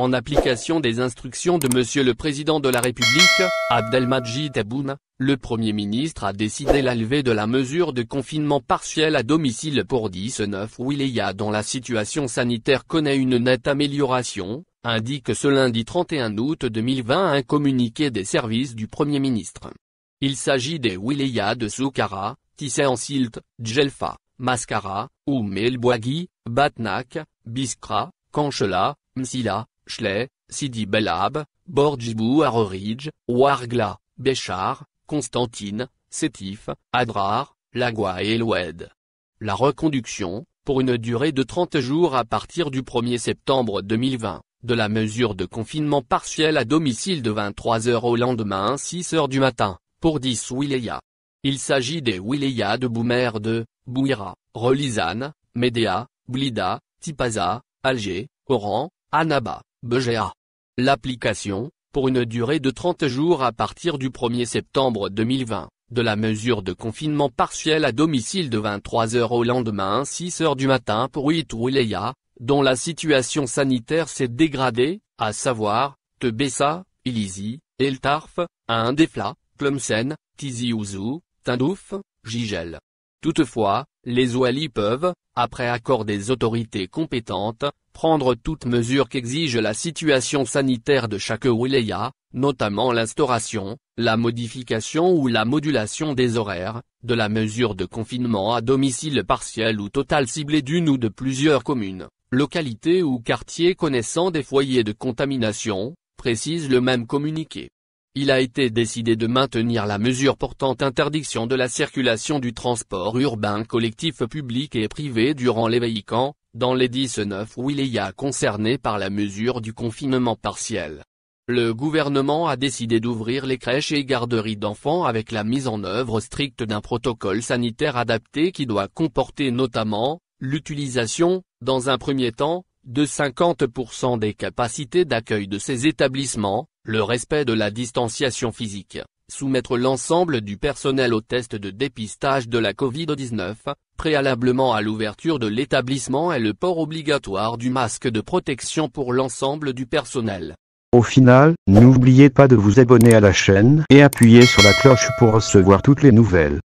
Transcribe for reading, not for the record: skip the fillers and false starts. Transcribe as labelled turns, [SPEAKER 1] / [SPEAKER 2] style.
[SPEAKER 1] En application des instructions de Monsieur le Président de la République, Abdelmadjid Tebboune, le Premier ministre a décidé la levée de la mesure de confinement partiel à domicile pour 19 wilayas dont la situation sanitaire connaît une nette amélioration, indique ce lundi 31 août 2020 un communiqué des services du Premier ministre. Il s'agit des wilayas de Soukara, Tissé-en-Silt, Djelfa, Mascara, Oum el-Bouaghi, Batnak, Biskra, Kanchela, Msila, Chley, Sidi Belab, Bordjibou Arorij, Ouargla, Béchar, Constantine, Sétif, Adrar, Lagwa et Loued. La reconduction, pour une durée de 30 jours à partir du 1er septembre 2020, de la mesure de confinement partiel à domicile de 23 h au lendemain 6 h du matin, pour 10 wilayas. Il s'agit des wilayas de Boumerde, Bouira, Relizane, Médéa, Blida, Tipaza, Alger, Oran, Annaba, Begea. L'application, pour une durée de 30 jours à partir du 1er septembre 2020, de la mesure de confinement partiel à domicile de 23 h au lendemain 6 h du matin pour 8 wilayas, dont la situation sanitaire s'est dégradée, à savoir, Tebessa, Ilizi, El Tarf, Indefla, Tlemcen, Tizi Ouzou, Tindouf, Jijel. Toutefois, les oualis peuvent, après accord des autorités compétentes, prendre toute mesure qu'exige la situation sanitaire de chaque wilaya, notamment l'instauration, la modification ou la modulation des horaires, de la mesure de confinement à domicile partiel ou total ciblée d'une ou de plusieurs communes, localités ou quartiers connaissant des foyers de contamination, précise le même communiqué. Il a été décidé de maintenir la mesure portant interdiction de la circulation du transport urbain collectif public et privé durant les week-ends, dans les 19 wilayas concernés par la mesure du confinement partiel. Le gouvernement a décidé d'ouvrir les crèches et garderies d'enfants avec la mise en œuvre stricte d'un protocole sanitaire adapté qui doit comporter notamment, l'utilisation, dans un premier temps, de 50% des capacités d'accueil de ces établissements, le respect de la distanciation physique, soumettre l'ensemble du personnel au test de dépistage de la Covid-19, préalablement à l'ouverture de l'établissement et le port obligatoire du masque de protection pour l'ensemble du personnel.
[SPEAKER 2] Au final, n'oubliez pas de vous abonner à la chaîne et appuyer sur la cloche pour recevoir toutes les nouvelles.